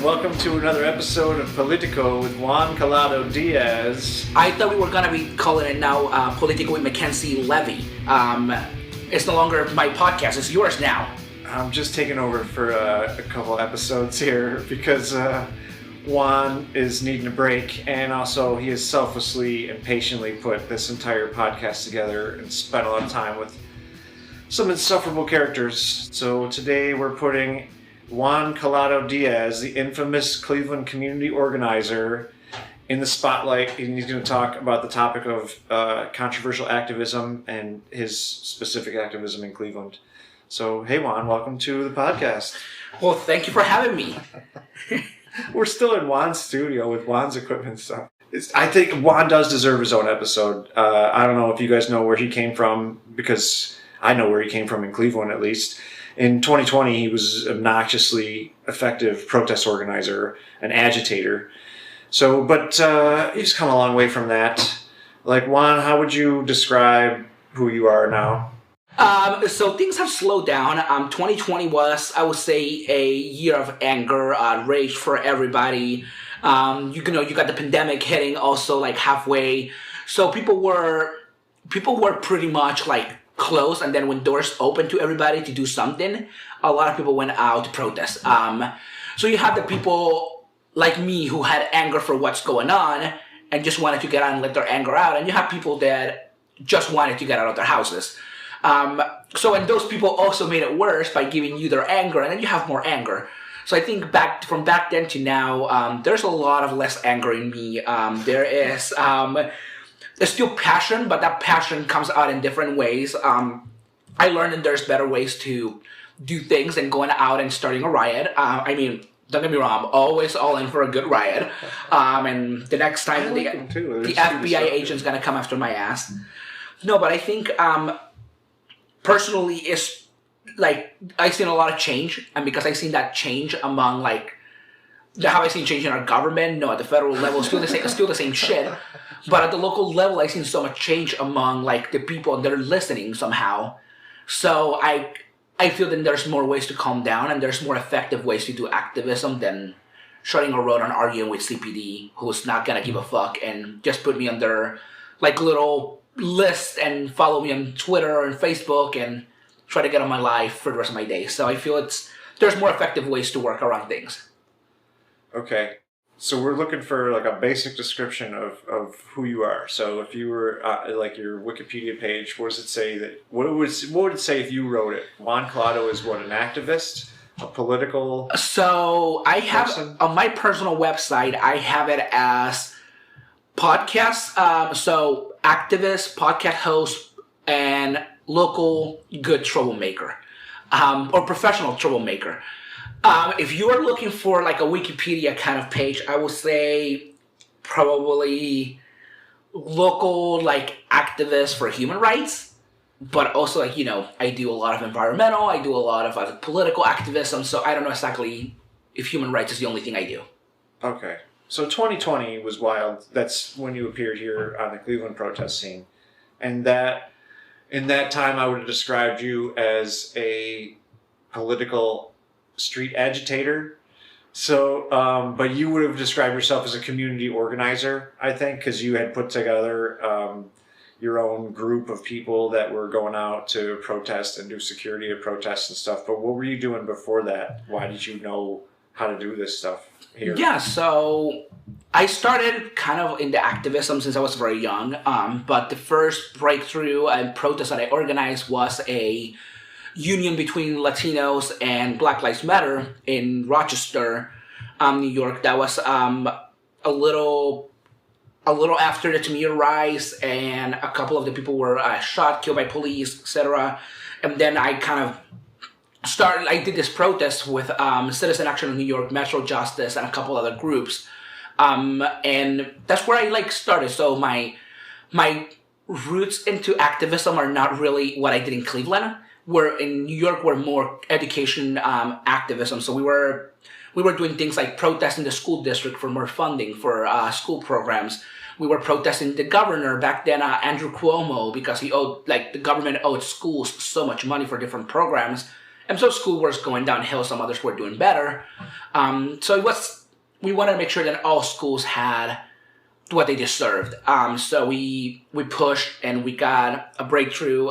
Welcome to another episode of Político with Juan Collado Díaz. I thought we were going to be calling it now Político with Mackenzie Levy. It's no longer my podcast, it's yours now. I'm just taking over for a couple episodes here because Juan is needing a break, and also he has selflessly and patiently put this entire podcast together and spent a lot of time with some insufferable characters. So today we're putting Juan Collado Díaz, the infamous Cleveland community organizer, in the spotlight, and he's going to talk about the topic of controversial activism and his specific activism in Cleveland. So, hey Juan, welcome to the podcast. Well, thank you for having me. We're still in Juan's studio with Juan's equipment and stuff. I think Juan does deserve his own episode. I don't know if you guys know where he came from, because I know where he came from in Cleveland, at least. In 2020, he was an obnoxiously effective protest organizer, an agitator. So, but he's come a long way from that. Like, Juan, how would you describe who you are now? So things have slowed down. 2020 was, I would say, a year of anger, rage for everybody. You got the pandemic hitting also like halfway. So people were pretty much like closed, and then when doors opened to everybody to do something, a lot of people went out to protest. So you have the people like me who had anger for what's going on and just wanted to get out and let their anger out, and you have people that just wanted to get out of their houses. And those people also made it worse by giving you their anger, and then you have more anger. So I think from back then to now, there's a lot of less anger in me. There's still passion, but that passion comes out in different ways. I learned that there's better ways to do things than going out and starting a riot. Don't get me wrong, I'm always all in for a good riot. And the next time the FBI agent's going to come after my ass. No, but I think personally it's like I've seen a lot of change. And because I've seen that change among like, how I've seen change in our government, no, at the federal level, still the same shit. But at the local level, I've seen so much change among like the people that are listening somehow. So I feel that there's more ways to calm down, and there's more effective ways to do activism than shutting a road and arguing with CPD, who's not gonna give a fuck and just put me on their like little list and follow me on Twitter and Facebook and try to get on my life for the rest of my day. So I feel there's more effective ways to work around things. Okay. So we're looking for like a basic description of who you are. So if you were like your Wikipedia page, what does it say what would it say if you wrote it? Juan Collado is what, an activist, a political? So I have on my personal website, I have it as podcast. So activist, podcast host, and local good troublemaker, or professional troublemaker. If you are looking for like a Wikipedia kind of page, I would say probably local like activist for human rights, but also like, I do a lot of environmental, I do a lot of political activism, so I don't know exactly if human rights is the only thing I do. Okay. So 2020 was wild. That's when you appeared here on the Cleveland protest scene. And that in that time I would have described you as a political street agitator. So, but you would have described yourself as a community organizer, I think, because you had put together your own group of people that were going out to protest and do security at protests and stuff. But what were you doing before that? Why did you know how to do this stuff here? Yeah, so I started kind of into activism since I was very young. But the first breakthrough and protest that I organized was a union between Latinos and Black Lives Matter in Rochester, New York. That was a little after the tomato rise, and a couple of the people were shot, killed by police, etc. And then I kind of I did this protest with Citizen Action of New York, Metro Justice, and a couple other groups. And that's where I started. So my roots into activism are not really what I did in Cleveland. Where in New York, we're more education activism. So we were doing things like protesting the school district for more funding for school programs. We were protesting the governor back then, Andrew Cuomo, because the government owed schools so much money for different programs, And so school was going downhill. Some others were doing better. So we wanted to make sure that all schools had what they deserved. So we pushed and we got a breakthrough.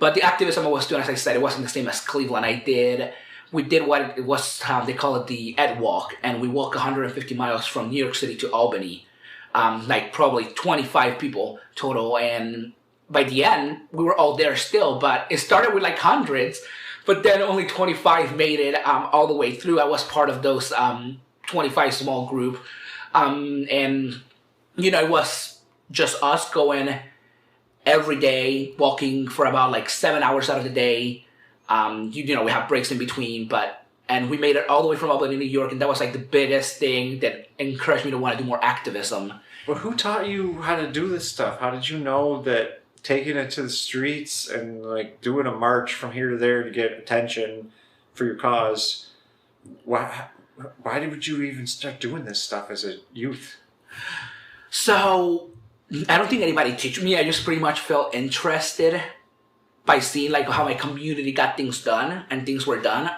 But the activism I was doing, as I said, it wasn't the same as Cleveland. We did what it was, they call it the Ed Walk, and we walked 150 miles from New York City to Albany. Like probably 25 people total, and by the end, we were all there still, but it started with like hundreds, but then only 25 made it all the way through. I was part of those 25 small group, and, you know, it was just us going every day, walking for about like 7 hours out of the day. You know, we have breaks in between, and we made it all the way from Albany, New York, and that was like the biggest thing that encouraged me to want to do more activism. But who taught you how to do this stuff? How did you know that taking it to the streets and like doing a march from here to there to get attention for your cause, why would you even start doing this stuff as a youth? So, I don't think anybody teach me. I just pretty much felt interested by seeing like how my community got things done and things were done.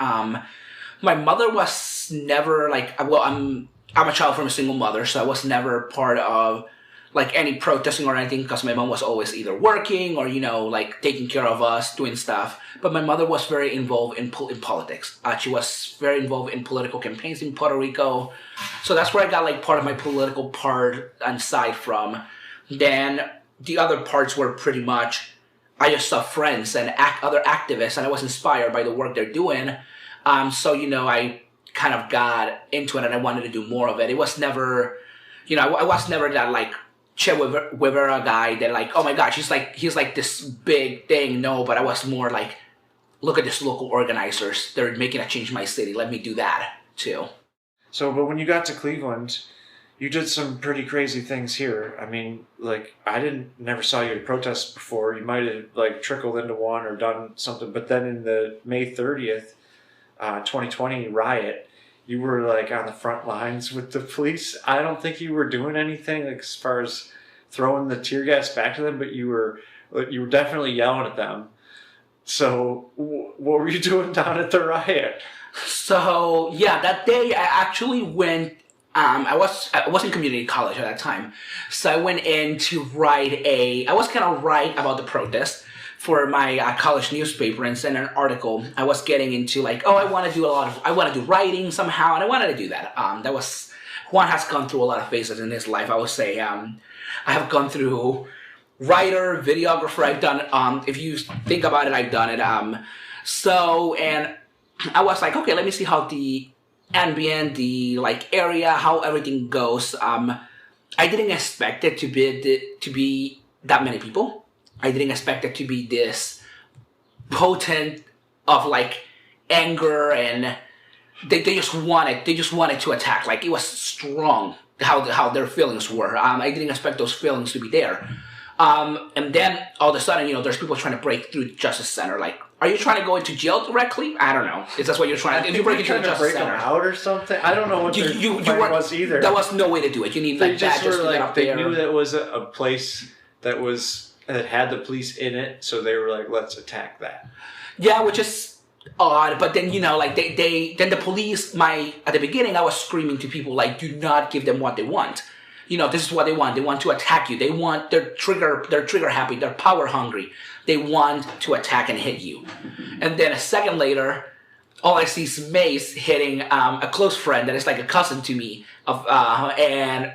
My mother was never like, well, I'm a child from a single mother, so I was never part of like any protesting or anything because my mom was always either working or, you know, like taking care of us, doing stuff. But my mother was very involved in politics. She was very involved in political campaigns in Puerto Rico. So that's where I got like part of my political part and side from. Then the other parts were pretty much, I just saw friends and other activists, and I was inspired by the work they're doing. So, you know, I kind of got into it and I wanted to do more of it. It was never, you know, I was never that like Che Guevara guy that like, oh my gosh, he's like this big thing. No, but I was more like, look at these local organizers. They're making a change in my city. Let me do that too. So, but when you got to Cleveland, you did some pretty crazy things here. I mean, like, never saw you at protests before. You might have, like, trickled into one or done something. But then in the May 30th, 2020 riot, you were, like, on the front lines with the police. I don't think you were doing anything, like, as far as throwing the tear gas back to them, but you were definitely yelling at them. So, what were you doing down at the riot? So, yeah, that day I actually went... I was in community college at that time, so I went in to I was going to write about the protest for my college newspaper and send an article. I was getting into like, oh, I want to do writing somehow, and I wanted to do that. Juan has gone through a lot of phases in his life. I would say, I have gone through writer, videographer. I've done, if you think about it, I've done it. And I was like, okay, let me see how the ambient, the like area, how everything goes. I didn't expect it to be that many people. I didn't expect it to be this potent of like anger, and they just wanted to attack. Like it was strong how their feelings were. I didn't expect those feelings to be there. And then all of a sudden, you know, there's people trying to break through Justice Center. Like, are you trying to go into jail directly? I don't know. Is that what you're trying to do? If you break into the Justice Center, them out or something? I don't know what their plan was either. There was no way to do it. You need like badges to get up there. They knew that it was a place that had the police in it, so they were like, let's attack that. Yeah, which is odd. But then, you know, like then the police, at the beginning I was screaming to people like, do not give them what they want. You know, this is what they want. They want to attack you. They're trigger happy. They're power hungry. They want to attack and hit you. And then a second later, all I see is Mace hitting a close friend that is like a cousin to me. And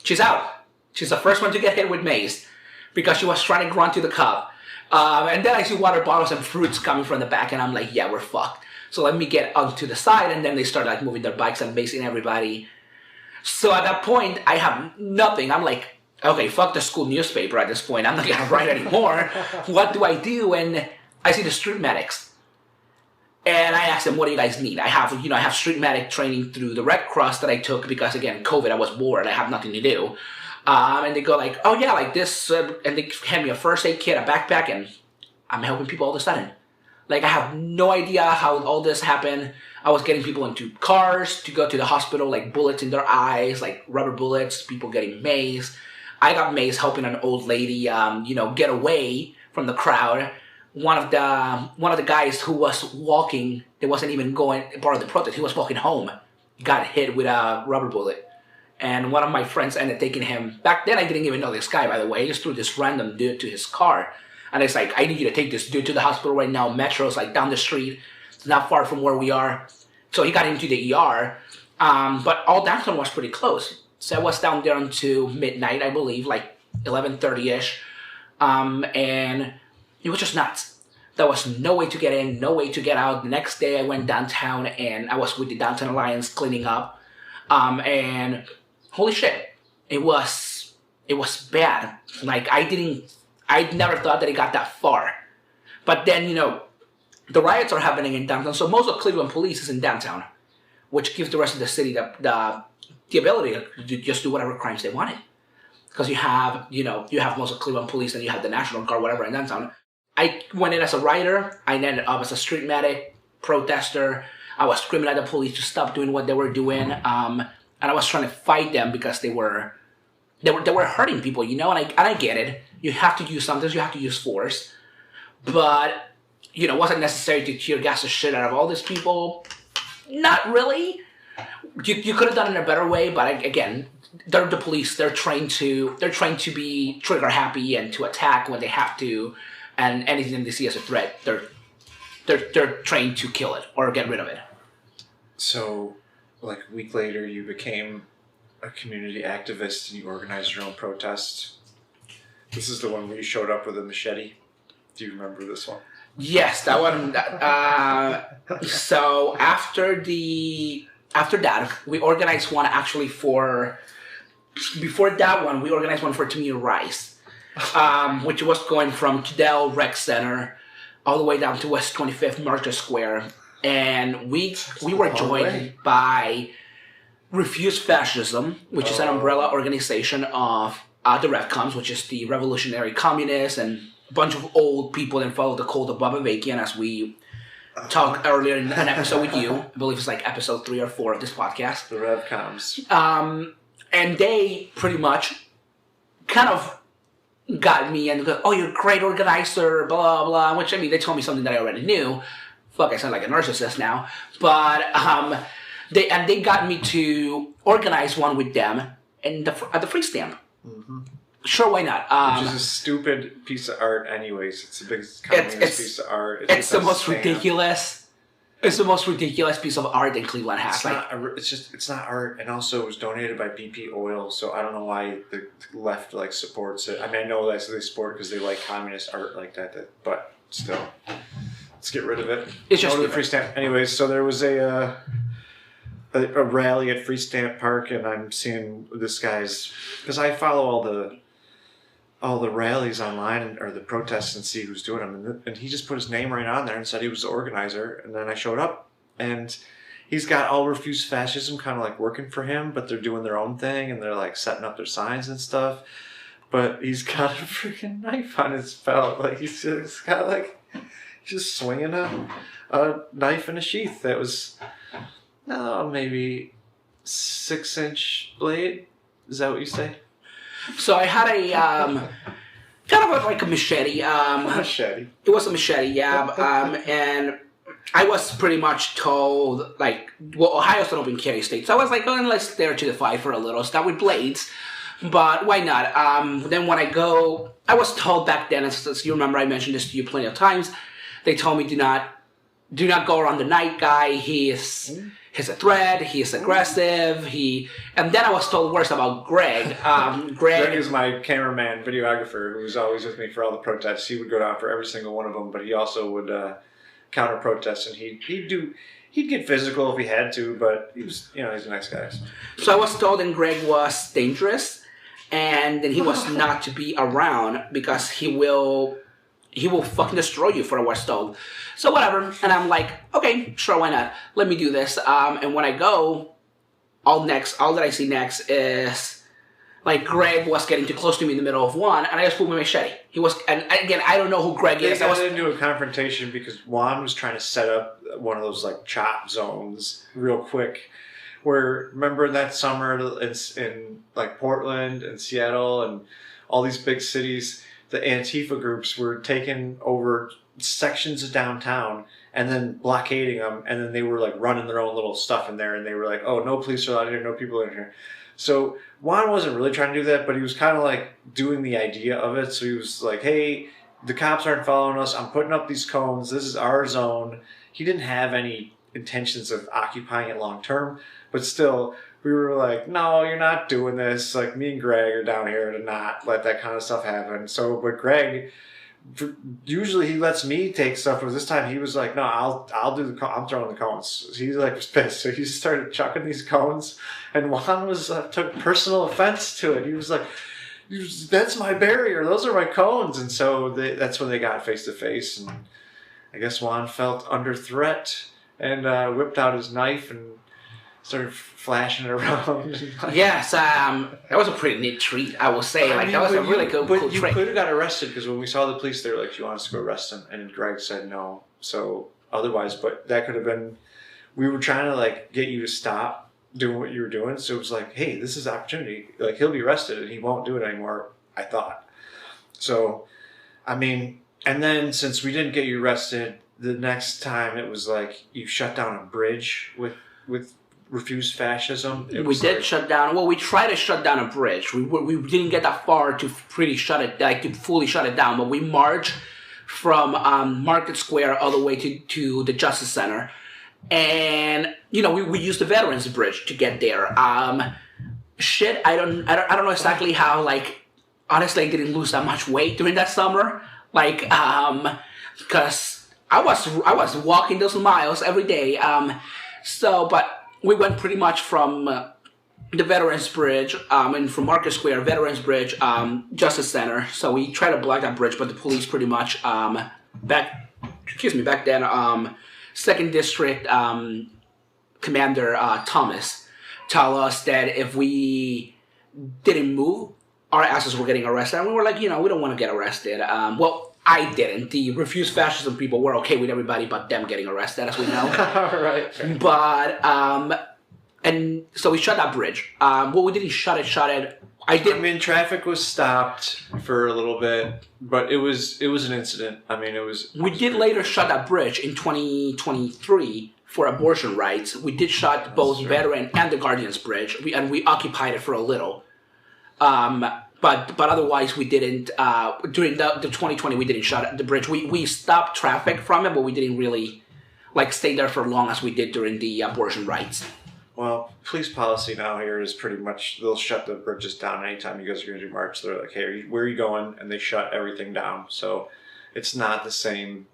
she's out. She's the first one to get hit with Mace because she was trying to run to the cop. And then I see water bottles and fruits coming from the back, and I'm like, yeah, we're fucked. So let me get onto the side, and then they start like moving their bikes and macing everybody. So at that point, I have nothing. I'm like, okay, fuck the school newspaper at this point. I'm not going to write anymore. What do I do? And I see the street medics. And I asked them, what do you guys need? I have street medic training through the Red Cross that I took because, again, COVID, I was bored. I have nothing to do. And they go like, oh, yeah, like this. And they hand me a first aid kit, a backpack, and I'm helping people all of a sudden. Like, I have no idea how all this happened. I was getting people into cars to go to the hospital, like bullets in their eyes, like rubber bullets, people getting maced. I got maced helping an old lady, get away from the crowd. one of the guys who was walking, that wasn't even going part of the protest, he was walking home, got hit with a rubber bullet. And one of my friends ended up taking him. Back then, I didn't even know this guy, by the way. He just threw this random dude to his car. And it's like, I need you to take this dude to the hospital right now. Metro's like down the street. It's not far from where we are. So he got into the ER. But all downtown was pretty close. So I was down there until midnight, I believe, like 11:30-ish. And it was just nuts. There was no way to get in, no way to get out. The next day, I went downtown, and I was with the Downtown Alliance cleaning up. And holy shit, it was bad. Like, I never thought that it got that far. But then, you know, the riots are happening in downtown, so most of Cleveland police is in downtown, which gives the rest of the city the ability to just do whatever crimes they wanted. Because you have most of Cleveland police, and you have the National Guard, whatever, in downtown. I went in as a rioter. I ended up as a street medic, protester. I was screaming at the police to stop doing what they were doing. And I was trying to fight them because they were hurting people, you know, and I get it. You have to use sometimes you have to use force. But, you know, was it necessary to tear gas the shit out of all these people? Not really. You could have done it in a better way, but again, they're the police. They're trained to be trigger happy and to attack when they have to, and anything they see as a threat, they're trained to kill it or get rid of it. So, like a week later, you became a community activist and you organized your own protest. This is the one where you showed up with a machete. Do you remember this one? Yes, that one. So after that, we organized one actually before that one, we organized one for Tamir Rice, which was going from Cadell Rec Center all the way down to West 25th Market Square. And we were joined by Refuse Fascism, which is an umbrella organization of the RevComs, which is the Revolutionary Communists, and a bunch of old people that follow the cult of Baba Vakian, as we talked earlier in an episode with you. I believe it's like episode 3 or 4 of this podcast. The RevComs. And they pretty much kind of got me and go, oh, you're a great organizer, blah, blah, which, I mean, they told me something that I already knew. Fuck, I sound like a narcissist now. But they got me to organize one with them at the Free Stamp. Mm-hmm. Sure, why not? Which is a stupid piece of art anyways. It's the biggest communist piece of art. It's the most ridiculous. It's the most ridiculous piece of art that Cleveland has. It's not art, and also it was donated by BP Oil, so I don't know why the left supports it. I mean, I know that they support it because they like communist art like that, but still, let's get rid of it. It's just the Free Stamp. Anyways, so there was a rally at Free Stamp Park, and I'm seeing this guy's, because I follow all the rallies online or the protests and see who's doing them. And he just put his name right on there and said he was the organizer. And then I showed up, and he's got all Refuse Fascism kind of like working for him, but they're doing their own thing and they're like setting up their signs and stuff. But he's got a freaking knife on his belt. Like he's just swinging a knife in a sheath that was maybe 6-inch blade. Is that what you say? So I had a kind of like a machete. Machete. It was a machete, yeah. And I was pretty much told, like, well, Ohio's an open carry state, so I was like, oh, let's stare to the fight for a little. Start with blades, but why not? Then when I was told back then, as you remember, I mentioned this to you plenty of times. They told me do not go around the night guy. He's a threat. He's aggressive. And then I was told worse about Greg. Greg is my cameraman, videographer, who was always with me for all the protests. He would go down for every single one of them, but he also would counter protest, and he'd get physical if he had to. But he's a nice guy. So I was told that Greg was dangerous, and that he was not to be around because he will fucking destroy you, for what I was told. So whatever, and I'm like, okay, sure, why not? Let me do this. And when I go, all that I see next is like Greg was getting too close to me in the middle of one, and I just pulled my machete. And again, I don't know who Greg is. They got into a confrontation because Juan was trying to set up one of those like chop zones real quick. Where remember that summer in like Portland and Seattle and all these big cities, the Antifa groups were taking over sections of downtown and then blockading them, and then they were like running their own little stuff in there, and they were like, oh, no police are allowed here, no people in here. So Juan wasn't really trying to do that, but he was kind of like doing the idea of it. So he was like, hey, the cops aren't following us. I'm putting up these cones. This is our zone. He didn't have any intentions of occupying it long term, but still, we were like, no, you're not doing this. Like, me and Greg are down here to not let that kind of stuff happen. So, but Greg, usually he lets me take stuff, but this time he was like, no, I'll do I'm throwing the cones. So he like was pissed, so he started chucking these cones, and Juan was took personal offense to it. He was like, that's my barrier, those are my cones. And so that's when they got face to face, and I guess Juan felt under threat and whipped out his knife and started flashing it around. Yes, that was a pretty neat treat, I will say. That was a really cool But trick. you could have got arrested, because when we saw the police, they were like, do you want us to go arrest him? And Greg said no. So otherwise, but that could have been, we were trying to like get you to stop doing what you were doing. So it was like, hey, this is opportunity. Like, he'll be arrested and he won't do it anymore, I thought. So, I mean, and then since we didn't get you arrested, the next time it was like you shut down a bridge with refuse fascism. We did shut down. Well, we tried to shut down a bridge. We didn't get that far to really shut it, like to fully shut it down. But we marched from Market Square all the way to the Justice Center, and we used the Veterans Bridge to get there. I don't know exactly how. Like, honestly, I didn't lose that much weight during that summer. Like, because I was walking those miles every day. But we went pretty much from the Veterans Bridge and from Market Square, Veterans Bridge, Justice Center. So we tried to block that bridge, but the police pretty much back then, 2nd District Commander Thomas told us that if we didn't move, our asses were getting arrested. And we were like, we don't want to get arrested. Well, I didn't. The refuse fascism people were okay with everybody but them getting arrested, as we know. Right. But, and so we shut that bridge. Well, we didn't shut it. I mean, traffic was stopped for a little bit, but it was an incident. I mean, We did later shut that bridge in 2023 for abortion rights. We did shut both Veteran and the Guardians Bridge, and we occupied it for a little. But otherwise we didn't, during the 2020 we didn't shut the bridge. We stopped traffic from it, but we didn't really stay there for long as we did during the abortion rights. Well, police policy now here is pretty much, they'll shut the bridges down anytime you guys are going to do march. They're like, hey, where are you going? And they shut everything down. So it's not the same,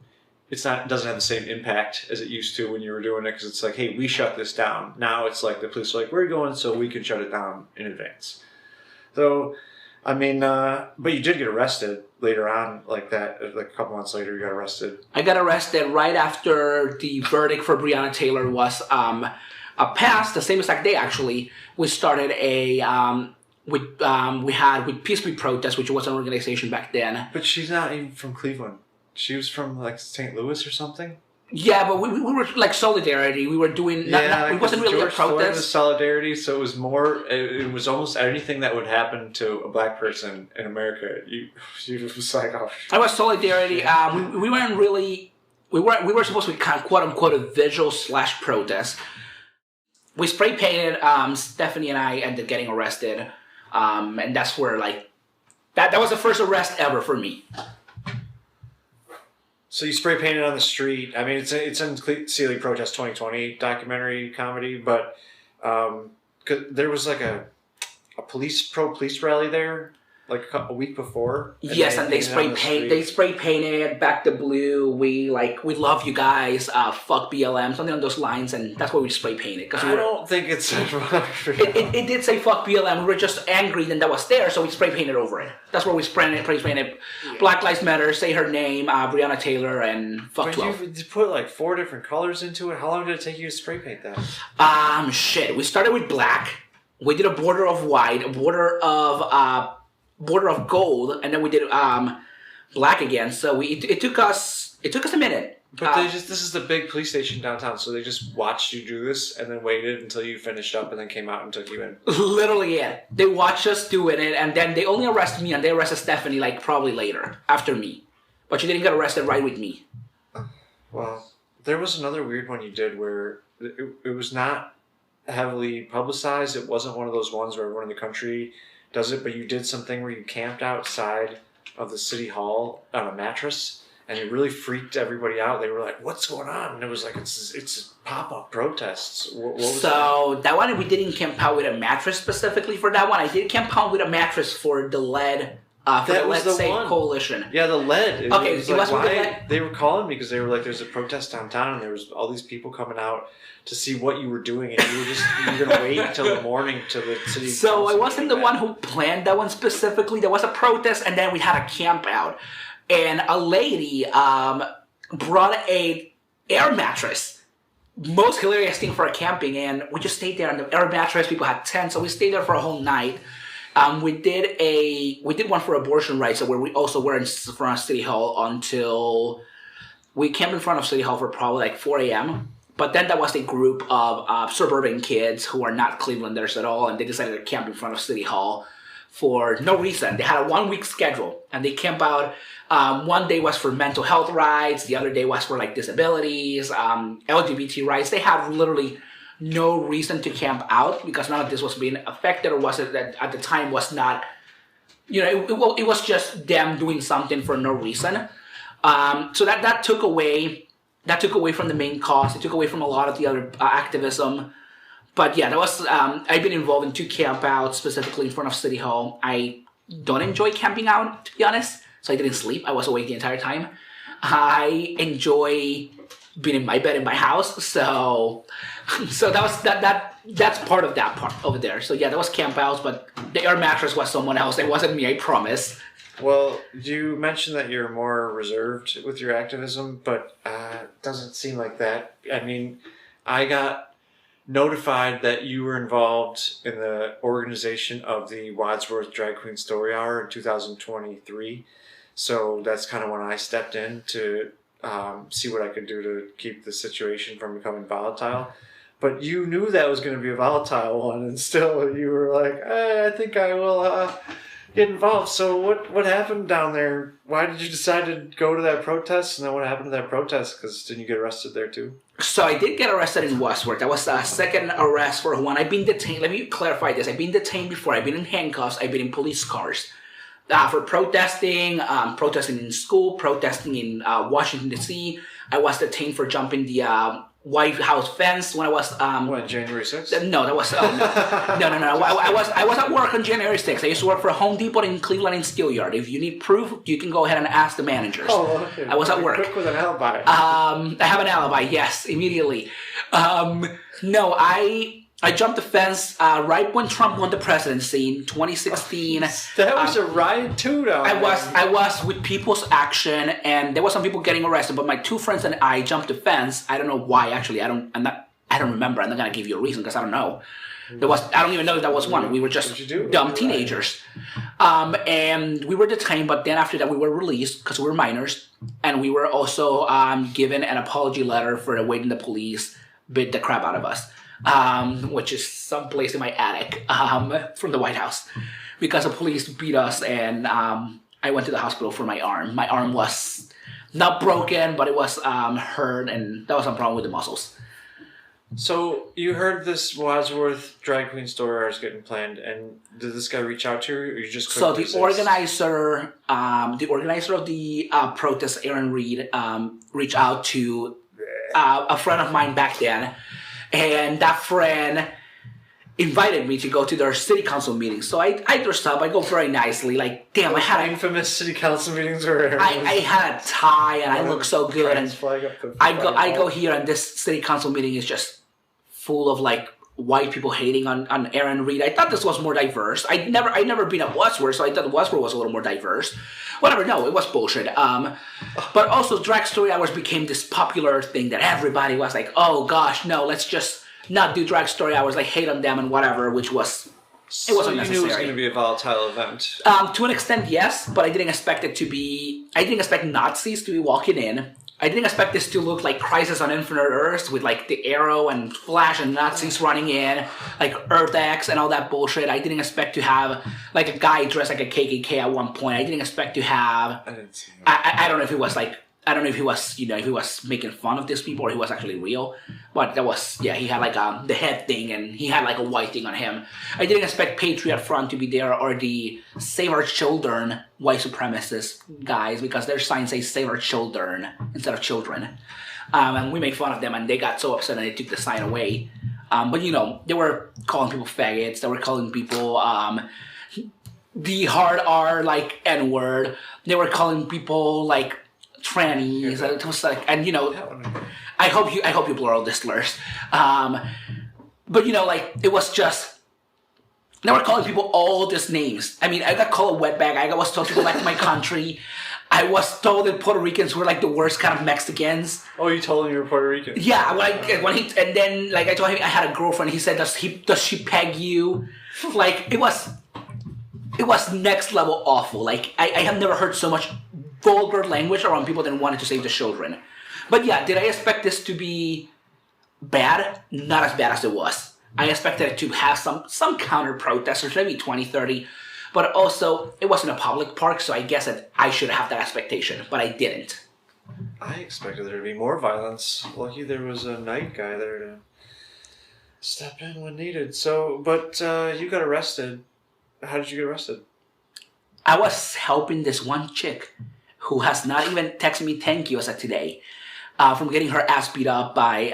it doesn't have the same impact as it used to when you were doing it, because it's like, hey, we shut this down. Now it's like the police are like, where are you going? So we can shut it down in advance. So, I mean, but you did get arrested later on, like a couple months later, you got arrested. I got arrested right after the verdict for Breonna Taylor was passed. The same exact day, actually, we started with Peace We Protest, which was an organization back then. But she's not even from Cleveland. She was from St. Louis or something. Yeah, but we were like solidarity. We were doing it wasn't really George a protest. Floyd was solidarity, so it was more. It was almost anything that would happen to a black person in America. You was like, oh. I was solidarity. We weren't really. We were supposed to be kind of quote unquote a visual / protest. We spray painted. Stephanie and I ended up getting arrested, and that's where that was the first arrest ever for me. So you spray painted on the street. I mean, it's in Sealy Protest 2020 documentary comedy, but 'cause there was a pro-police rally there a week before. Yes, and they spray painted back the blue. We love you guys. Fuck BLM, something on those lines, and that's what we spray painted. I don't think it's. It did say fuck BLM. We were just angry that was there, so we spray painted over it. That's where we spray painted. Black Lives Matter. Say her name, Breonna Taylor, and fuck 12. You put 4 different colors into it. How long did it take you to spray paint that? Shit. We started with black. We did a border of white, a border of gold, and then we did black again. So it took us a minute. But this is the big police station downtown, so they just watched you do this and then waited until you finished up and then came out and took you in. Literally, yeah. They watched us doing it, and then they only arrested me, and they arrested Stephanie probably later after me. but you didn't get arrested right with me. Well, there was another weird one you did where it was not heavily publicized. It wasn't one of those ones where everyone in the country does it, but you did something where you camped outside of the city hall on a mattress, and it really freaked everybody out. They were like, "What's going on?" And it was like, "It's pop-up protests." What was that one we didn't camp out with a mattress specifically for that one. I did camp out with a mattress for the lead. For the Lead Safe Coalition. Yeah, the lead. It was like, why they were calling me because they were like, "There's a protest downtown, and there was all these people coming out to see what you were doing, and you were going to wait until the morning till the city." So I wasn't the one who planned that one specifically. There was a protest, and then we had a camp out, and a lady brought a air mattress. Most hilarious thing for a camping, and we just stayed there on the air mattress. People had tents, so we stayed there for a whole night. We did one for abortion rights, where we also were in front of City Hall until we camped in front of City Hall for probably like 4 a.m. But then there was a group of suburban kids who are not Clevelanders at all, and they decided to camp in front of City Hall for no reason. They had a 1-week schedule, and they camp out. One day was for mental health rights, the other day was for like disabilities, LGBT rights. They had literally no reason to camp out because none of this was being affected, or was it that at the time was not, it was just them doing something for no reason. So that took away from the main cause. It took away from a lot of the other activism. But yeah, that was I've been involved in 2 camp outs, specifically in front of City Hall. I don't enjoy camping out, to be honest. So I didn't sleep. I was awake the entire time. I enjoy being in my bed in my house. So that was that's part of that part over there. So yeah, that was camp outs, but the air mattress was someone else. It wasn't me, I promise. Well, you mentioned that you're more reserved with your activism, but it doesn't seem like that. I mean, I got notified that you were involved in the organization of the Wadsworth Drag Queen Story Hour in 2023. So that's kind of when I stepped in to see what I could do to keep the situation from becoming volatile. But you knew that was going to be a volatile one, and still you were like, I think I will get involved. So what happened down there? Why did you decide to go to that protest? And then what happened to that protest? Because didn't you get arrested there too? So I did get arrested in Wadsworth. That was a second arrest for one. I've been detained. Let me clarify this. I've been detained before. I've been in handcuffs. I've been in police cars. For protesting, protesting in school, protesting in Washington, D.C. I was detained for jumping the White House fence when I was... January 6th? No, that was... No. I was at work on January 6th. I used to work for Home Depot in Cleveland in Steelyard. If you need proof, you can go ahead and ask the managers. Oh, okay. I was at work. Quick with an alibi. I have an alibi, yes, immediately. No, I jumped the fence right when Trump won the presidency in 2016. That was a riot too, though. I was with People's Action, and there were some people getting arrested. But my 2 friends and I jumped the fence. I don't know why. Actually, I don't remember. I'm not gonna give you a reason because I don't know. I don't even know if that was one. We were just dumb teenagers, and we were detained. But then after that, we were released because we were minors, and we were also given an apology letter for the way the police beat the crap out of us. Which is someplace in my attic from the White House, because the police beat us, and I went to the hospital for my arm. My arm was not broken, but it was hurt, and that was some problem with the muscles. So you heard this Wadsworth Drag Queen Story Hour is getting planned, and did this guy reach out to you, or you just so the organizer of the protest, Aaron Reed, reached out to a friend of mine back then. And that friend invited me to go to their city council meetings. So I dressed up. I go very nicely. Like, damn, I had infamous city council meetings where I had a tie and I look so good. And I go here, and this city council meeting is just full of like white people hating on Aaron Reed. I thought this was more diverse. I'd never been at Wadsworth, so I thought Wadsworth was a little more diverse. Whatever, no, it was bullshit. But also, drag story hours became this popular thing that everybody was like, oh gosh, no, let's just not do drag story hours, like hate on them and whatever, which was, it wasn't necessary. You knew it was going to be a volatile event. To an extent, yes, but I didn't expect Nazis to be walking in I didn't expect this to look like Crisis on Infinite Earths with like the Arrow and Flash and Nazis running in, like Earth X and all that bullshit. I didn't expect to have like a guy dressed like a KKK at one point. I didn't expect to have. I didn't see that. I don't know if it was like. I don't know if he was, if he was making fun of these people or he was actually real. But that was, he had like the head thing and he had like a white thing on him. I didn't expect Patriot Front to be there or the Save Our Children white supremacist guys because their sign says Save Our Children instead of children. And we made fun of them and they got so upset and they took the sign away. But they were calling people faggots. They were calling people the hard R, like N-word. They were calling people like trannies. It was like, and I hope you blur all the slurs. But like it was just they were calling people all these names. I mean, I got called a wetbag. I was told to go back to my country. I was told that Puerto Ricans were like the worst kind of Mexicans. Oh, you told him you were Puerto Rican? Yeah, and then like I told him I had a girlfriend. He said, "Does she peg you?" Like it was next level awful. Like I have never heard so much vulgar language around people that wanted to save the children. But yeah, did I expect this to be bad? Not as bad as it was. I expected it to have some counter protesters, maybe 20, 30. But also, it wasn't a public park, so I guess that I should have that expectation. But I didn't. I expected there to be more violence. Lucky there was a night guy there to step in when needed. So, but you got arrested. How did you get arrested? I was helping this one chick who has not even texted me thank you as of today from getting her ass beat up by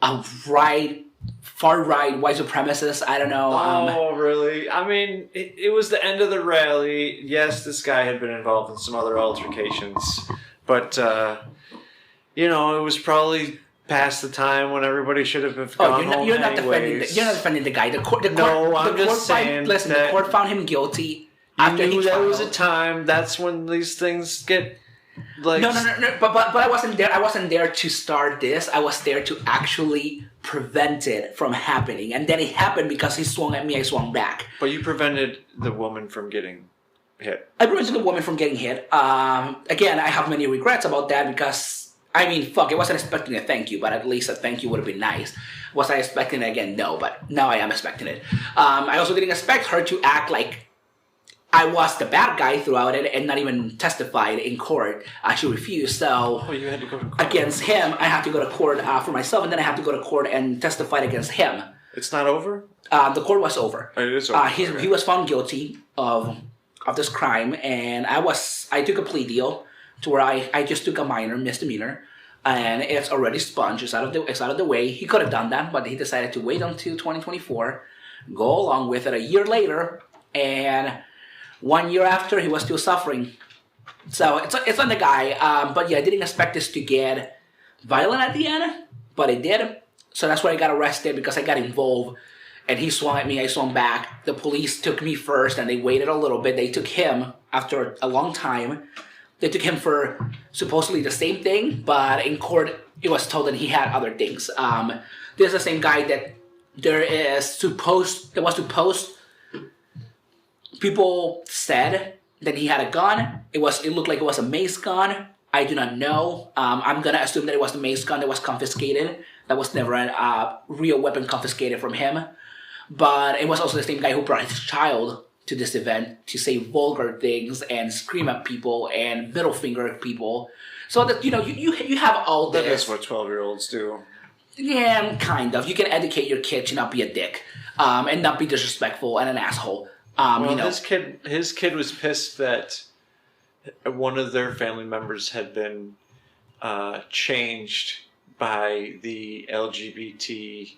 a far-right white supremacist. I don't know. Oh, really? I mean, it was the end of the rally. Yes, this guy had been involved in some other altercations. But, it was probably past the time when everybody should have gone home you're not anyways. You're not defending the guy. The court found him guilty. You knew there was a time. That's when these things get like. No. But I wasn't there. I wasn't there to start this. I was there to actually prevent it from happening. And then it happened because he swung at me. I swung back. But you prevented the woman from getting hit. I prevented the woman from getting hit. Again, I have many regrets about that because I wasn't expecting a thank you, but at least a thank you would have been nice. Was I expecting it again? No, but now I am expecting it. I also didn't expect her to act like I was the bad guy throughout it and not even testified in court. She refused. So you had to go to court. Against him, I had to go to court for myself, and then I had to go to court and testify against him. It's not over? The court was over. It is over. He was found guilty of this crime, and I took a plea deal to where I just took a minor misdemeanor, and it's already sponged. It's out of the way. He could have done that, but he decided to wait until 2024, go along with it a year later, and 1 year after, he was still suffering. So it's on the guy. But yeah, I didn't expect this to get violent at the end, but it did. So that's why I got arrested, because I got involved. And he swung at me, I swung back. The police took me first, and they waited a little bit. They took him after a long time. They took him for supposedly the same thing, but in court, it was told that he had other things. This is the same guy that was supposed. People said that he had a gun. It looked like it was a mace gun. I do not know. I'm gonna assume that it was the mace gun that was confiscated. That was never a real weapon confiscated from him. But it was also the same guy who brought his child to this event to say vulgar things and scream at people and middle finger at people. So that you have all this. That is what 12-year-olds do. Yeah, kind of. You can educate your kid to not be a dick and not be disrespectful and an asshole. His kid was pissed that one of their family members had been changed by the LGBT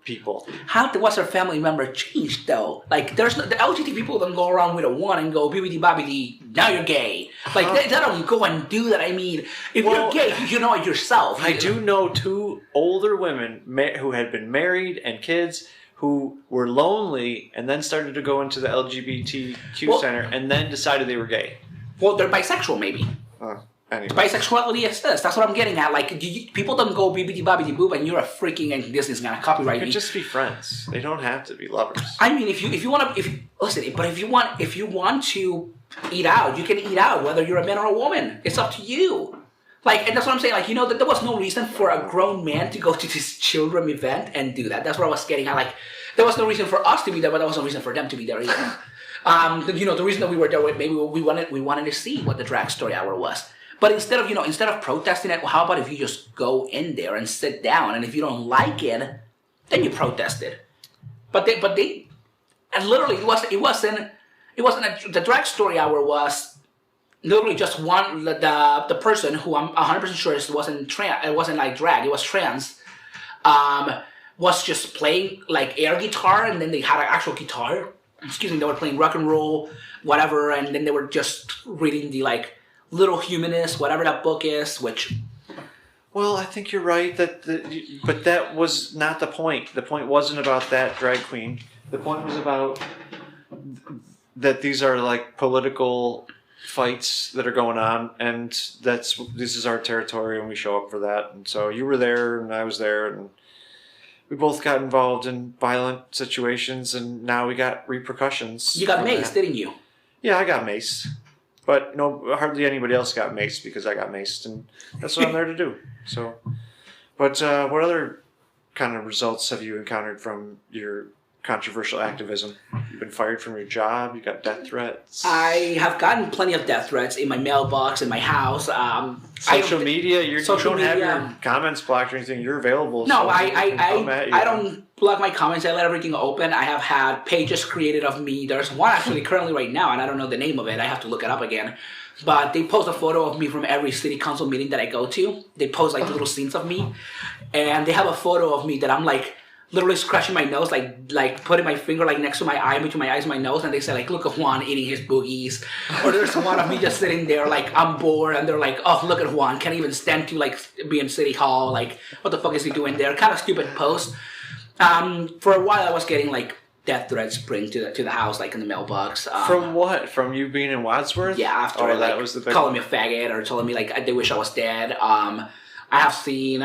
people. How was her family member changed though? Like, the LGBT people don't go around with a wand and go bibbidi bobbidi, now you're gay. Like they don't go and do that. I mean, if you're gay, you know it yourself. I do know two older women who had been married and kids, who were lonely and then started to go into the LGBTQ center and then decided they were gay. Well, they're bisexual, maybe. Anyway. Bisexuality is this. That's what I'm getting at. Like, people don't go bibbidi bobbidi boob and you're a freaking and Disney's gonna copyright you me. could just be friends. They don't have to be lovers. I mean, if you want to, listen. But if you want to eat out. You can eat out whether you're a man or a woman. It's up to you. Like, and that's what I'm saying. Like, you know, that there was no reason for a grown man to go to this children event and do that. That's what I was getting at. Like, there was no reason for us to be there, but there was no reason for them to be there either. You know, the reason that we were there, maybe we wanted to see what the drag story hour was. But instead of protesting it, well, how about if you just go in there and sit down, and if you don't like it, then you protest it. But they, and literally it wasn't the drag story hour was literally just one the person who I'm 100% sure it wasn't like drag, it was trans, was just playing like air guitar, and then they had an actual guitar. They were playing rock and roll, whatever, and then they were just reading the like Little Humanist, whatever that book is, which... Well, I think you're right, but that was not the point. The point wasn't about that drag queen. The point was about that these are like political fights that are going on, and this is our territory, and we show up for that. And so you were there, and I was there, and we both got involved in violent situations, and now we got repercussions. You got maced, didn't you? Yeah, I got maced. But no, hardly anybody else got maced because I got maced, and that's what I'm there to do. So, but what other kind of results have you encountered from your controversial activism? You've been fired from your job. You got death threats. I have gotten plenty of death threats in my mailbox, in my house. Social media. You don't have your comments blocked or anything. You're available. No, so I don't block my comments. I let everything open. I have had pages created of me. There's one actually currently right now, and I don't know the name of it. I have to look it up again. But they post a photo of me from every city council meeting that I go to. They post like little scenes of me, and they have a photo of me that I'm like literally scratching my nose, like putting my finger like next to my eye, between my eyes and my nose, and they say like, look at Juan eating his boogies. Or there's one of me just sitting there like I'm bored, and they're like, oh, look at Juan, can't even stand to like be in City Hall, like what the fuck is he doing there? Kind of stupid post. For a while I was getting like death threats bring to the house, like in the mailbox. From what? From you being in Wadsworth? Yeah, after that like, was the big calling me a faggot or telling me like they wish I was dead. I have seen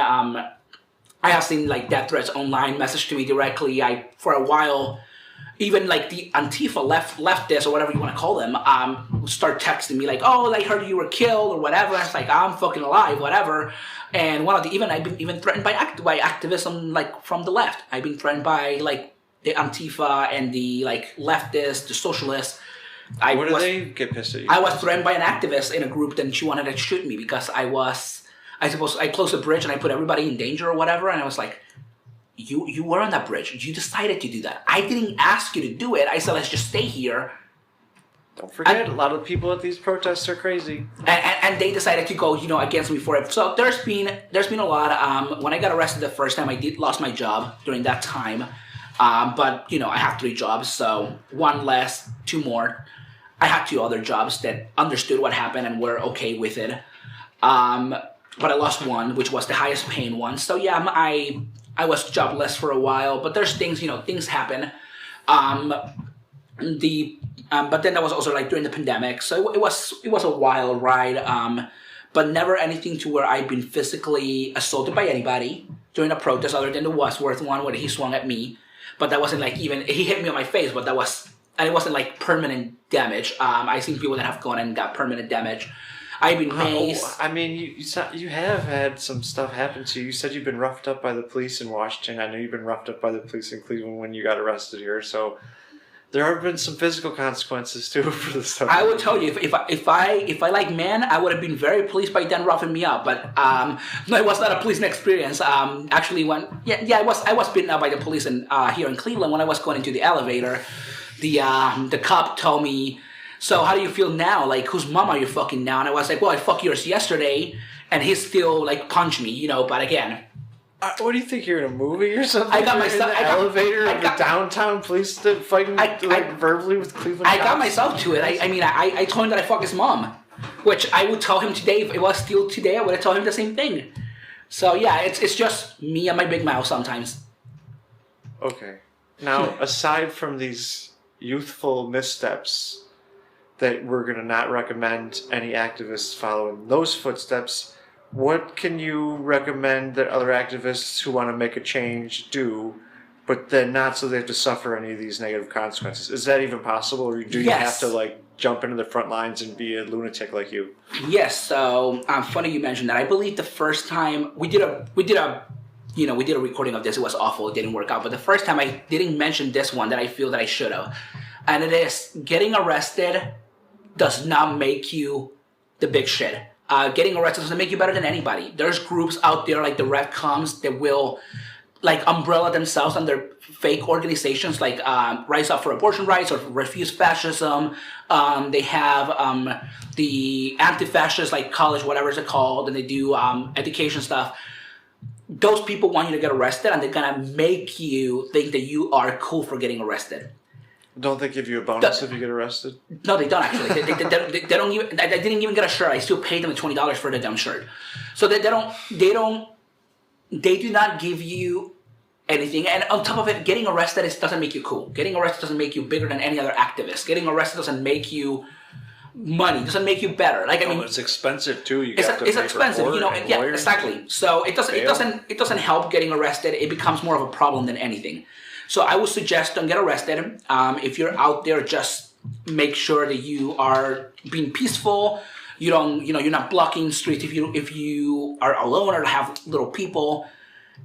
like death threats online, message to me directly. For a while, even like the Antifa leftists or whatever you want to call them, start texting me like, oh, I heard you were killed or whatever. It's like, I'm fucking alive, whatever. And I've been even threatened by activism like from the left. I've been threatened by like the Antifa and the like leftists, the socialists. What did they get pissed at you? I was threatened by an activist in a group that she wanted to shoot me because I closed the bridge and I put everybody in danger or whatever, and I was like, you were on that bridge. You decided to do that. I didn't ask you to do it. I said, let's just stay here. Don't forget, a lot of people at these protests are crazy. And they decided to go, against me for it. So there's been a lot. When I got arrested the first time, I lost my job during that time. But, I have 3 jobs, so 1 less, 2 more. I had 2 other jobs that understood what happened and were okay with it. But I lost 1, which was the highest paying one. So yeah, I was jobless for a while. But there's things, things happen. But then that was also like during the pandemic. So it was a wild ride. But never anything to where I've been physically assaulted by anybody during a protest, other than the Wadsworth one where he swung at me. But that wasn't like he hit me on my face, but it wasn't like permanent damage. I've seen people that have gone and got permanent damage. I've been maced. I mean, you have had some stuff happen to you. You said you've been roughed up by the police in Washington. I know you've been roughed up by the police in Cleveland when you got arrested here. So there have been some physical consequences too for the stuff. I would tell you, if I like men, I would have been very pleased by them roughing me up. But no, it was not a policing experience. Actually, I was beaten up by the police here in Cleveland when I was going into the elevator. The cop told me, so how do you feel now? Like, whose mom are you fucking now? And I was like, well, I fucked yours yesterday, and he still like punched me, But again, what do you think, you're in a movie or something? I got myself in the elevator of the downtown police fighting verbally with Cleveland. I got myself to it. I told him that I fucked his mom, which I would tell him today if it was still today. I would have told him the same thing. So yeah, it's just me and my big mouth sometimes. Okay. Now, aside from these youthful missteps that we're going to not recommend any activists follow in those footsteps, what can you recommend that other activists who want to make a change do, but then not so they have to suffer any of these negative consequences? Is that even possible, or do you have to jump into the front lines and be a lunatic like you? Yes. So funny you mentioned that. I believe the first time we did a recording of this, it was awful. It didn't work out. But the first time I didn't mention this one that I feel that I should have, and it is getting arrested does not make you the big shit. Getting arrested doesn't make you better than anybody. There's groups out there like the Red Coms that will like umbrella themselves under fake organizations like Rise Up for Abortion Rights or Refuse Fascism. They have the anti-fascist like college, whatever it's called, and they do education stuff. Those people want you to get arrested, and they're gonna make you think that you are cool for getting arrested. Don't they give you a bonus if you get arrested? No, they don't actually. They don't even. I didn't even get a shirt. I still paid them $20 for the damn shirt. So they do not give you anything. And on top of it, getting arrested doesn't make you cool. Getting arrested doesn't make you bigger than any other activist. Getting arrested doesn't make you money. Doesn't make you better. Like I mean, it's expensive too. It's expensive. Yeah, exactly. So it doesn't help getting arrested. It becomes more of a problem than anything. So I would suggest don't get arrested. If you're out there, just make sure that you are being peaceful. You're not blocking streets if you are alone or have little people.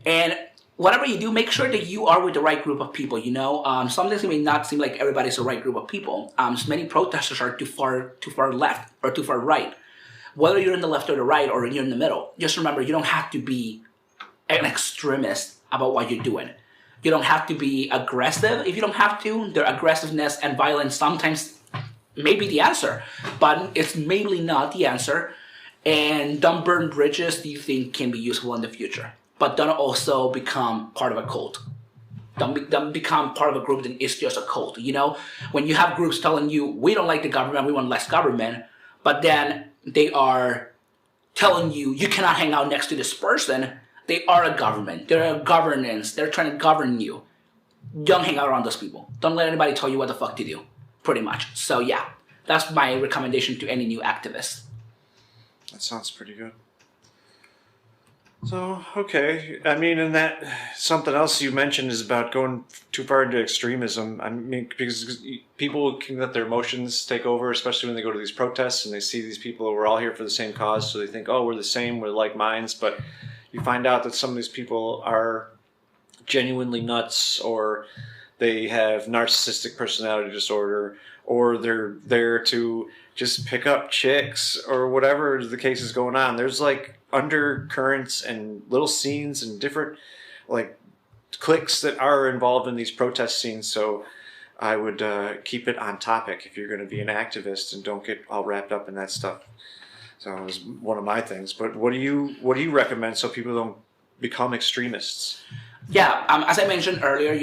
And whatever you do, make sure that you are with the right group of people. Sometimes it may not seem like everybody's the right group of people. Many protesters are too far left or too far right. Whether you're in the left or the right or you're in the middle, just remember you don't have to be an extremist about what you're doing. You don't have to be aggressive if you don't have to. Their aggressiveness and violence sometimes may be the answer, but it's mainly not the answer. And don't burn bridges that you think can be useful in the future. But don't also become part of a cult. Don't become part of a group that is just a cult. When you have groups telling you, we don't like the government, we want less government, but then they are telling you, you cannot hang out next to this person. They are a government. They're a governance. They're trying to govern you. Don't hang out around those people. Don't let anybody tell you what the fuck to do, pretty much. So yeah, that's my recommendation to any new activists. That sounds pretty good. So, okay. I mean, and that something else you mentioned is about going too far into extremism. I mean, because people can let their emotions take over, especially when they go to these protests and they see these people, we're all here for the same cause, so they think, oh, we're the same, we're like minds, but you find out that some of these people are genuinely nuts, or they have narcissistic personality disorder, or they're there to just pick up chicks, or whatever the case is going on. There's like undercurrents and little scenes and different like cliques that are involved in these protest scenes. So I would keep it on topic if you're going to be an activist, and don't get all wrapped up in that stuff. So it was one of my things. But what do you recommend so people don't become extremists? Yeah, as I mentioned earlier,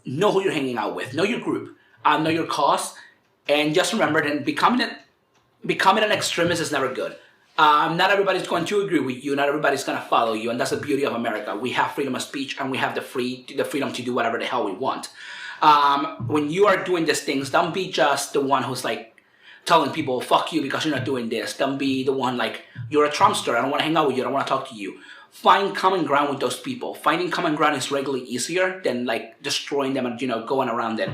know who you're hanging out with, know your group, know your cause, and just remember that becoming an extremist is never good. Not everybody's going to agree with you. Not everybody's going to follow you, and that's the beauty of America. We have freedom of speech, and we have the freedom to do whatever the hell we want. When you are doing these things, don't be just the one who's like telling people, fuck you because you're not doing this. Don't be the one like, you're a Trumpster, I don't want to hang out with you, I don't want to talk to you. Find common ground with those people. Finding common ground is regularly easier than like destroying them and going around it.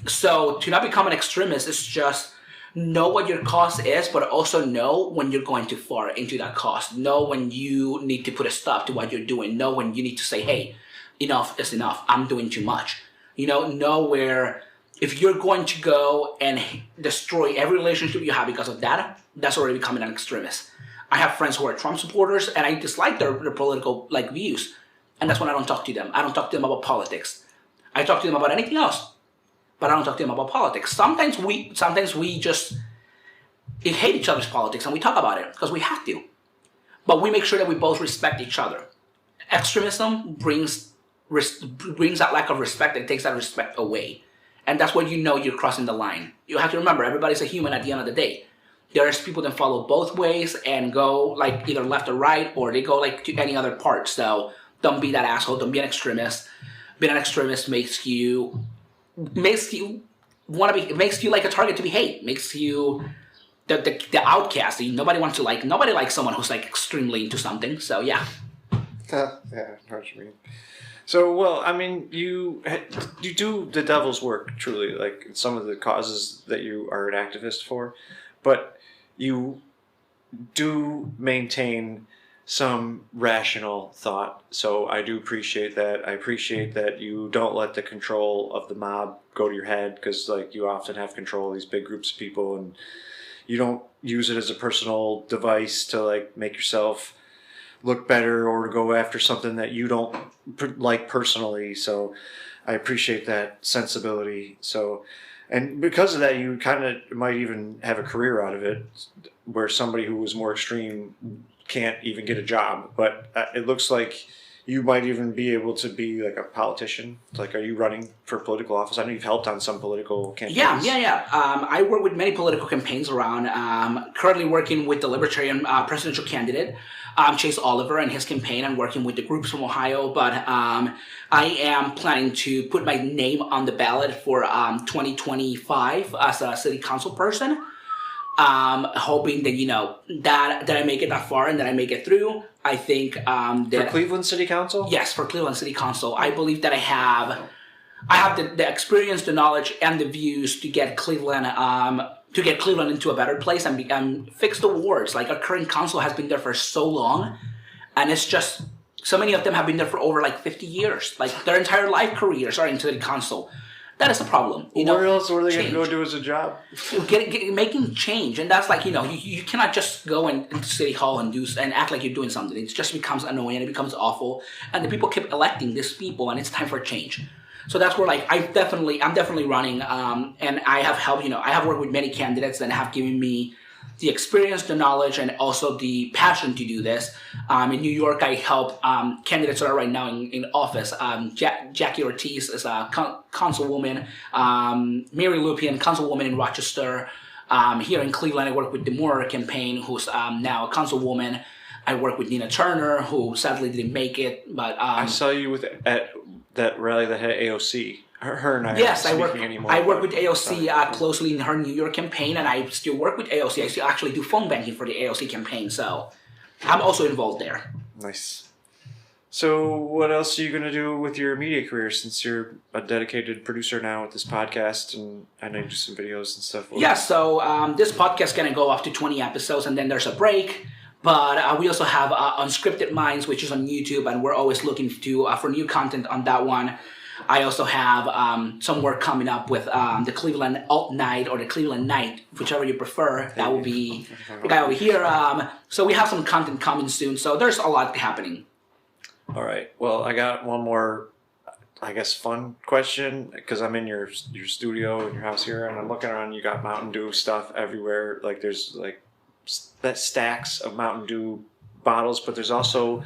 So to not become an extremist is just know what your cause is, but also know when you're going too far into that cause. Know when you need to put a stop to what you're doing. Know when you need to say, hey, enough is enough, I'm doing too much. Know where if you're going to go and destroy every relationship you have because of that, that's already becoming an extremist. I have friends who are Trump supporters, and I dislike their political views, and that's when I don't talk to them. I don't talk to them about politics. I talk to them about anything else, but I don't talk to them about politics. Sometimes we just hate each other's politics, and we talk about it because we have to. But we make sure that we both respect each other. Extremism brings that lack of respect and takes that respect away. And that's when you're crossing the line. You have to remember, everybody's a human at the end of the day. There's people that follow both ways and go like either left or right, or they go like to any other part. So don't be that asshole. Don't be an extremist. Being an extremist makes you like a target to be hate. Makes you the outcast. Nobody likes someone who's like extremely into something. So yeah. Yeah, I know what you mean. So, well, I mean, you do the devil's work, truly, like some of the causes that you are an activist for, but you do maintain some rational thought. So I do appreciate that. I appreciate that you don't let the control of the mob go to your head, because like you often have control of these big groups of people, and you don't use it as a personal device to like make yourself look better or to go after something that you don't like personally. So I appreciate that sensibility. So, and because of that, you kind of might even have a career out of it, where somebody who was more extreme can't even get a job. But it looks like you might even be able to be like a politician. Like, are you running for political office? I know you've helped on some political campaigns. Yeah. I work with many political campaigns around. Currently working with the Libertarian presidential candidate, Chase Oliver, and his campaign. I'm working with the groups from Ohio, but I am planning to put my name on the ballot for 2025 as a city council person. Hoping that, that I make it that far and that I make it through. I think that for Cleveland City Council? Yes, for Cleveland City Council. I believe that I have the experience, the knowledge, and the views to get Cleveland into a better place and fix the wards. Like, our current council has been there for so long, and it's just so many of them have been there for over like 50 years. Like, their entire life careers are into the council. That is a problem. Where else were they going to go do as a job? Making change. And that's like, you cannot just go into City Hall and act like you're doing something. It just becomes annoying. It becomes awful. And the people keep electing these people, and it's time for a change. So that's where, like, I'm definitely running. And I have helped, I have worked with many candidates that have given me the experience, the knowledge, and also the passion to do this. In New York, I help candidates that are right now in office. Jackie Ortiz is a councilwoman. Mary Lupien, councilwoman in Rochester. Here in Cleveland, I work with the Moore campaign, who's now a councilwoman. I work with Nina Turner, who sadly didn't make it. But I saw you at that rally that had AOC. Her and I yes, aren't speaking anymore. I work with AOC closely in her New York campaign, and I still work with AOC. I still actually do phone banking for the AOC campaign, so I'm also involved there. Nice. So what else are you going to do with your media career, since you're a dedicated producer now with this podcast, and I know you do some videos and stuff? Yeah, so this podcast is going to go up to 20 episodes, and then there's a break. But we also have Unscripted Minds, which is on YouTube, and we're always looking for new content on that one. I also have some work coming up with the Cleveland Alt Night, or the Cleveland Night, whichever you prefer. That will be the guy over here. So we have some content coming soon. So there's a lot happening. All right. Well, I got one more, I guess, fun question, because I'm in your studio in your house here, and I'm looking around. You got Mountain Dew stuff everywhere. Like, there's like stacks of Mountain Dew bottles, but there's also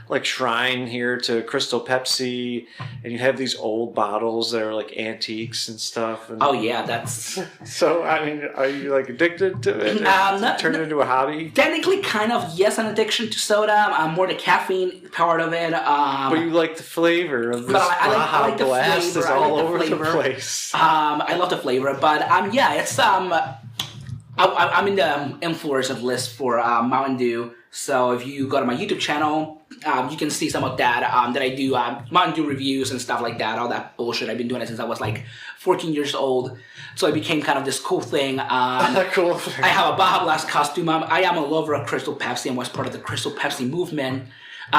like shrine here to Crystal Pepsi, and you have these old bottles that are like antiques and stuff. And oh yeah, that's so. I mean, are you like addicted to it? Turn it into a hobby? Technically, kind of, yes, an addiction to soda. More the caffeine part of it. But you like the flavor of this. I like the blast flavor. is all over the place. I love the flavor, but yeah, it's I'm in the influencer list for Mountain Dew. So if you go to my YouTube channel, you can see some of that that I do Mountain Dew reviews and stuff like that. All that bullshit. I've been doing it since I was like 14 years old. So it became kind of this cool thing. Cool thing. I have a Baja Blast costume. I am a lover of Crystal Pepsi and was part of the Crystal Pepsi movement,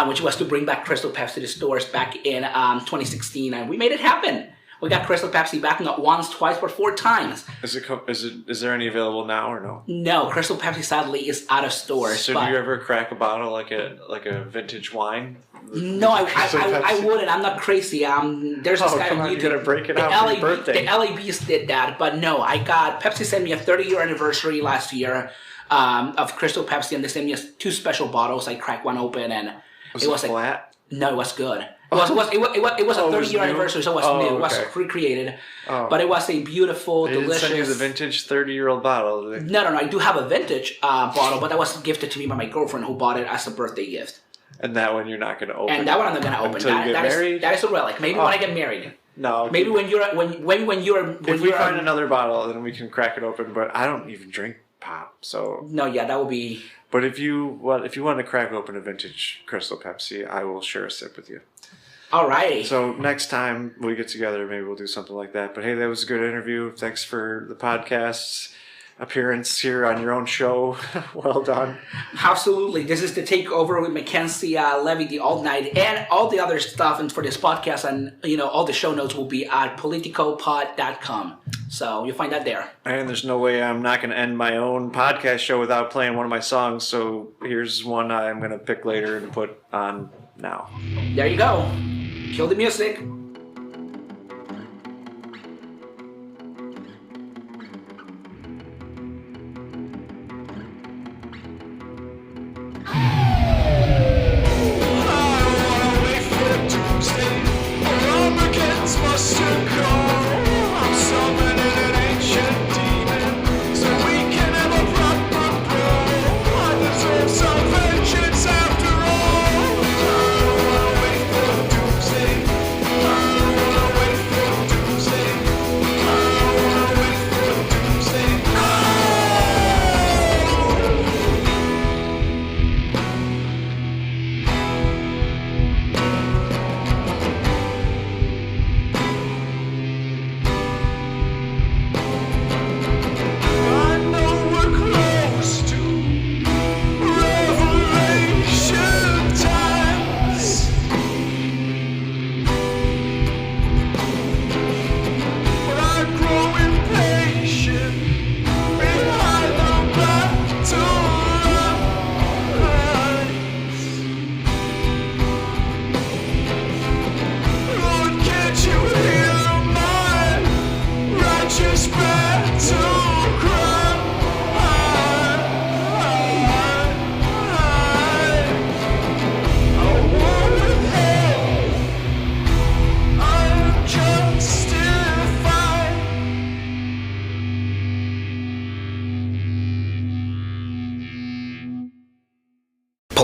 which was to bring back Crystal Pepsi to stores back in 2016, and we made it happen. We got Crystal Pepsi back not once, twice, but 4 times. Is there any available now or no? No, Crystal Pepsi sadly is out of stores. So do you ever crack a bottle like a vintage wine? No, I wouldn't. I'm not crazy. There's this guy on YouTube. You're gonna break it out for your birthday. The LABs did that, but no, Pepsi sent me a 30-year anniversary last year of Crystal Pepsi, and they sent me 2 special bottles. I cracked one open, and it was flat. No, it was good. It was a 30-year anniversary, so it was new. It was recreated. But it was a beautiful, delicious... They didn't send you the vintage 30-year-old bottle. No. I do have a vintage bottle, but that was gifted to me by my girlfriend, who bought it as a birthday gift. And that one you're not going to open. And that one I'm not going to open. Until you get married? That is a relic. Maybe when I get married. No. Maybe when you're... If we find another bottle, then we can crack it open. But I don't even drink pop, so... No, yeah, that would be... But if you want to crack open a vintage Crystal Pepsi, I will share a sip with you. Alrighty. So next time we get together, maybe we'll do something like that. But hey, that was a good interview. Thanks for the podcast appearance here on your own show. Well done. Absolutely. This is the takeover with Mackenzie Levy, the Alt Night, and all the other stuff. And for this podcast, and all the show notes will be at politicopod.com. So you'll find that there. And there's no way I'm not going to end my own podcast show without playing one of my songs. So here's one I'm going to pick later and put on now. There you go. Kill the music.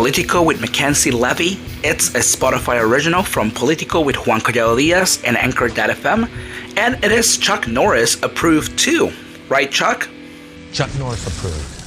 Politico with Mackenzie Levy. It's a Spotify original from Politico with Juan Collado Díaz and Anchor.fm. And it is Chuck Norris approved too. Right, Chuck? Chuck Norris approved.